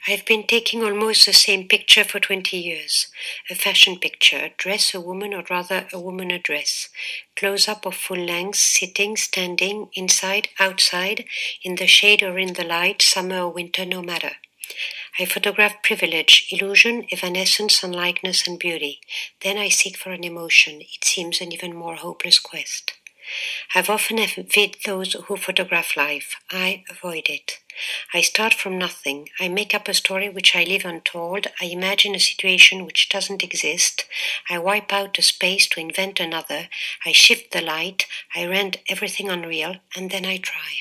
I've been taking almost the same picture for 20 years. A fashion picture, a dress, a woman, or rather a woman a dress. Close up or full length, sitting, standing, inside, outside, in the shade or in the light, summer or winter, no matter. I photograph privilege, illusion, evanescence, unlikeness, and beauty. Then I seek for an emotion. It seems an even more hopeless quest. I've often envied those who photograph life. I avoid it. I start from nothing. I make up a story which I leave untold. I imagine a situation which doesn't exist. I wipe out a space to invent another. I shift the light. I render everything unreal, and then I try.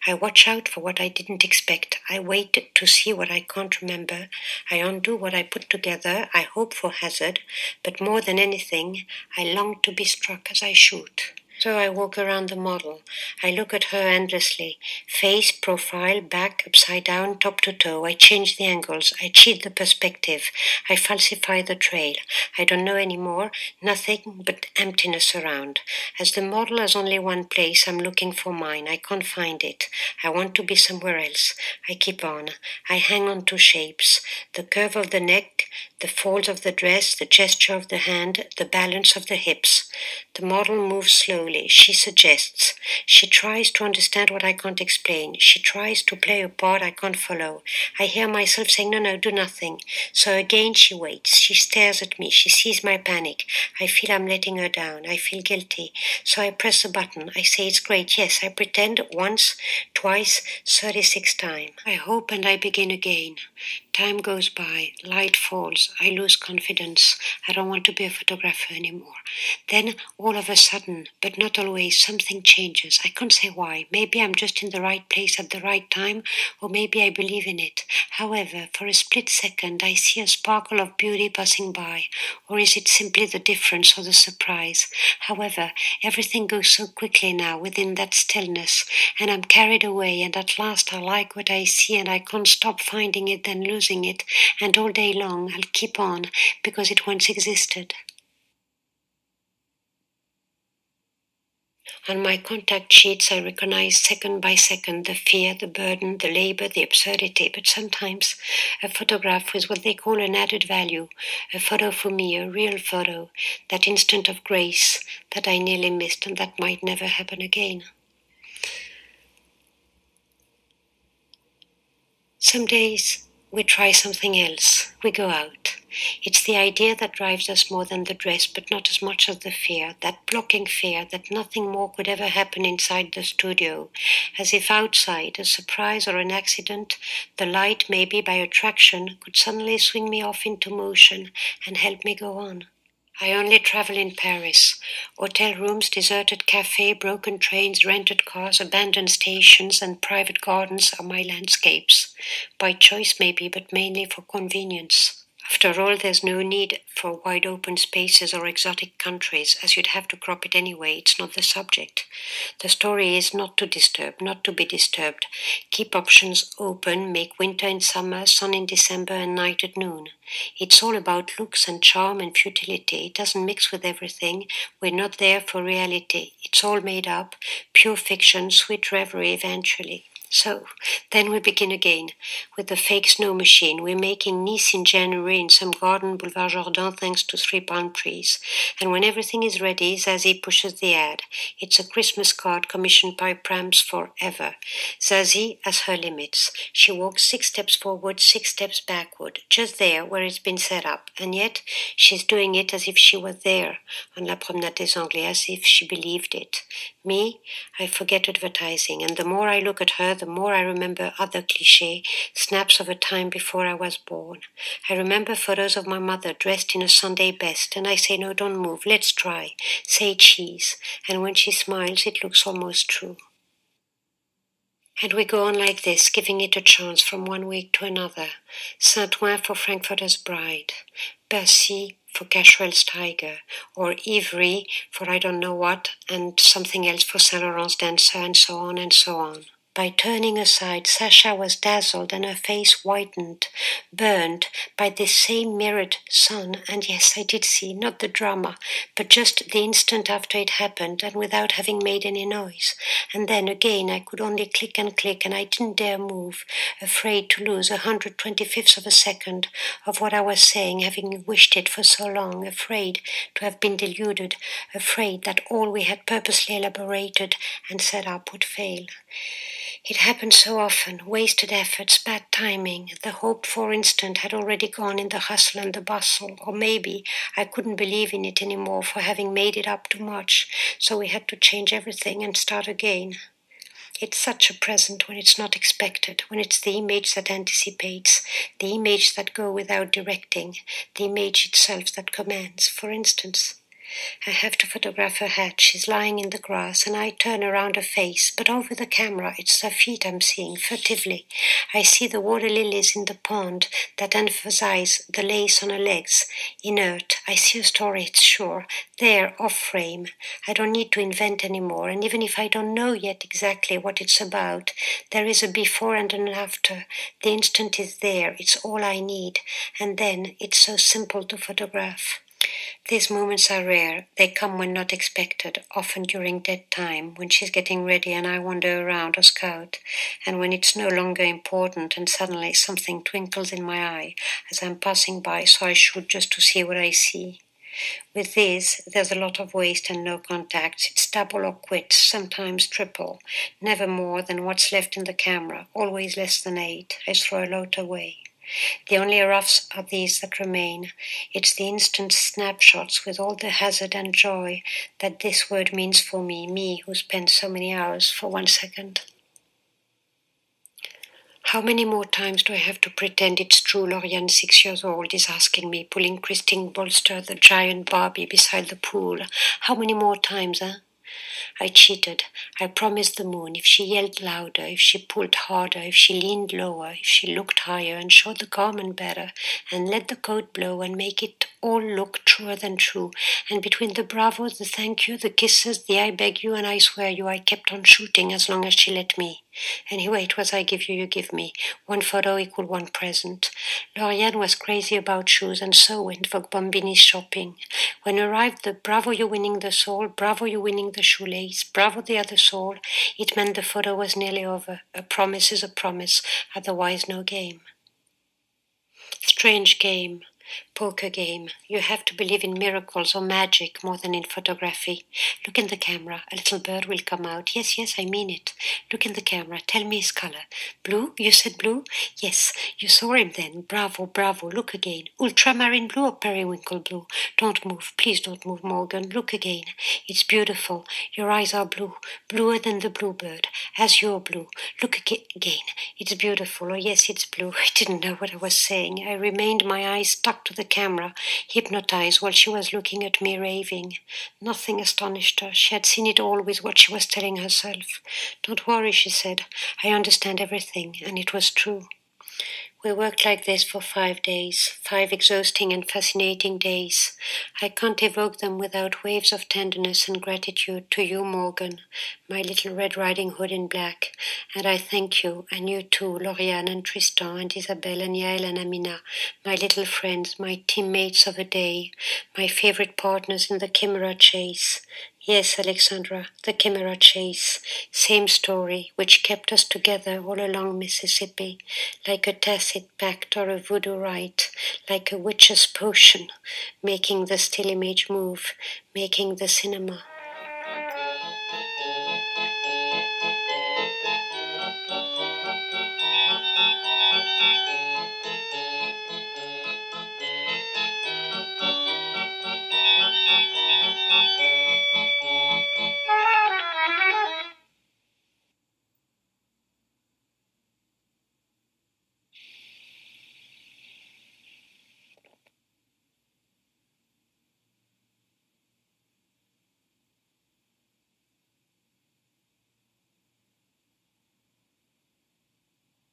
I watch out for what I didn't expect. I wait to see what I can't remember. I undo what I put together. I hope for hazard, but more than anything, I long to be struck as I shoot. So I walk around the model. I look at her endlessly. Face, profile, back, upside down, top to toe. I change the angles. I cheat the perspective. I falsify the trail. I don't know anymore. Nothing but emptiness around. As the model has only one place, I'm looking for mine. I can't find it. I want to be somewhere else. I keep on. I hang on to shapes. The curve of the neck, the folds of the dress, the gesture of the hand, the balance of the hips. The model moves slowly. She suggests. She tries to understand what I can't explain. She tries to play a part I can't follow. I hear myself saying, no, do nothing. So again she waits. She stares at me. She sees my panic. I feel I'm letting her down. I feel guilty. So I press a button. I say it's great. Yes, I pretend once, twice, 36 times. I hope and I begin again. Time goes by. Light falls. I lose confidence. I don't want to be a photographer anymore. Then, all of a sudden, but not always, something changes. I can't say why. Maybe I'm just in the right place at the right time, or maybe I believe in it. However, for a split second, I see a sparkle of beauty passing by. Or is it simply the difference or the surprise? However, everything goes so quickly now within that stillness, and I'm carried away, and at last I like what I see, and I can't stop finding it, then losing it, and all day long I'll keep on, because it once existed. On my contact sheets, I recognize second by second the fear, the burden, the labor, the absurdity. But sometimes a photograph with what they call an added value, a photo for me, a real photo, that instant of grace that I nearly missed and that might never happen again. Some days we try something else. We go out. It's the idea that drives us more than the dress, but not as much as the fear, that blocking fear that nothing more could ever happen inside the studio, as if outside, a surprise or an accident, the light, maybe by attraction, could suddenly swing me off into motion and help me go on. I only travel in Paris. Hotel rooms, deserted cafe, broken trains, rented cars, abandoned stations, and private gardens are my landscapes. By choice maybe, but mainly for convenience. After all, there's no need for wide open spaces or exotic countries, as you'd have to crop it anyway. It's not the subject. The story is not to disturb, not to be disturbed. Keep options open, make winter in summer, sun in December, and night at noon. It's all about looks and charm and futility. It doesn't mix with everything. We're not there for reality. It's all made up, pure fiction, sweet reverie eventually. So, then we begin again with the fake snow machine. We make in Nice in January in some garden, Boulevard Jourdan, thanks to 3 palm trees. And when everything is ready, Zazie pushes the ad. It's a Christmas card commissioned by Prams Forever. Zazie has her limits. She walks 6 steps forward, 6 steps backward, just there where it's been set up. And yet, she's doing it as if she were there on La Promenade des Anglais, as if she believed it. Me, I forget advertising, and the more I look at her, the more I remember other clichés, snaps of a time before I was born. I remember photos of my mother dressed in a Sunday best, and I say, no, don't move, let's try. Say cheese. And when she smiles, it looks almost true. And we go on like this, giving it a chance from one week to another. Saint-Ouen for Frankfurter's Bride, Bercy for Cashwell's Tiger, or Ivry for I don't know what, and something else for Saint Laurent's Dancer, and so on and so on. By turning aside, Sasha was dazzled and her face whitened, burned by this same mirrored sun. And yes, I did see, not the drama, but just the instant after it happened and without having made any noise. And then again I could only click and I didn't dare move, afraid to lose 125th of a second of what I was saying, having wished it for so long, afraid to have been deluded, afraid that all we had purposely elaborated and set up would fail. It happened so often, wasted efforts, bad timing. The hoped-for instant had already gone in the hustle and the bustle, or maybe I couldn't believe in it anymore for having made it up too much, so we had to change everything and start again. It's such a present when it's not expected, when it's the image that anticipates, the image that goes without directing, the image itself that commands. For instance, I have to photograph her head. She's lying in the grass, and I turn around her face, but over the camera it's her feet I'm seeing, furtively. I see the water lilies in the pond that emphasize the lace on her legs, inert. I see a story, it's sure, there, off frame. I don't need to invent anymore, and even if I don't know yet exactly what it's about, there is a before and an after. The instant is there, it's all I need, and then it's so simple to photograph. These moments are rare. They come when not expected, often during dead time, when she's getting ready and I wander around or scout, and when it's no longer important and suddenly something twinkles in my eye as I'm passing by, so I shoot just to see what I see. With these, there's a lot of waste and no contacts. It's double or quits, sometimes triple, never more than what's left in the camera, always less than 8. I throw a lot away. The only roughs are these that remain. It's the instant snapshots with all the hazard and joy that this word means for me who spent so many hours for 1 second. How many more times do I have to pretend it's true Lauriane, 6 years old, is asking me, pulling Christine Bolster, the giant Barbie, beside the pool? How many more times, eh? I cheated. I promised the moon if she yelled louder, if she pulled harder, if she leaned lower, if she looked higher and showed the garment better, and let the coat blow and make it all look truer than true. And between the bravos, the thank you, the kisses, the I beg you and I swear you, I kept on shooting as long as she let me. Anyway, it was I give you, you give me. 1 photo equal 1 present. Lauriane was crazy about shoes and so went for Bombini's shopping. When arrived the bravo you winning the soul, bravo you winning the shoelace, bravo the other soul, it meant the photo was nearly over. A promise is a promise, otherwise no game. Strange game. Poker game. You have to believe in miracles or magic more than in photography. Look in the camera. A little bird will come out. Yes, I mean it. Look in the camera. Tell me his color. Blue? You said blue? Yes, you saw him then. Bravo, bravo. Look again. Ultramarine blue or periwinkle blue? Don't move. Please don't move, Morgan. Look again. It's beautiful. Your eyes are blue. Bluer than the bluebird. As you're blue. Look again. It's beautiful. Oh, yes, it's blue. I didn't know what I was saying. I remained my eyes stuck to the camera, hypnotized while she was looking at me raving. Nothing astonished her. She had seen it all with what she was telling herself. Don't worry, she said. I understand everything, and it was true. We worked like this for 5 days, 5 exhausting and fascinating days. I can't evoke them without waves of tenderness and gratitude to you, Morgan, my little Red Riding Hood in black. And I thank you, and you too, Lauriane and Tristan and Isabelle and Yael and Amina, my little friends, my teammates of a day, my favorite partners in the Chimera chase. Yes, Alexandra, the Chimera chase. Same story, which kept us together all along Mississippi, like a tacit pact or a voodoo rite, like a witch's potion, making the still image move, making the cinema.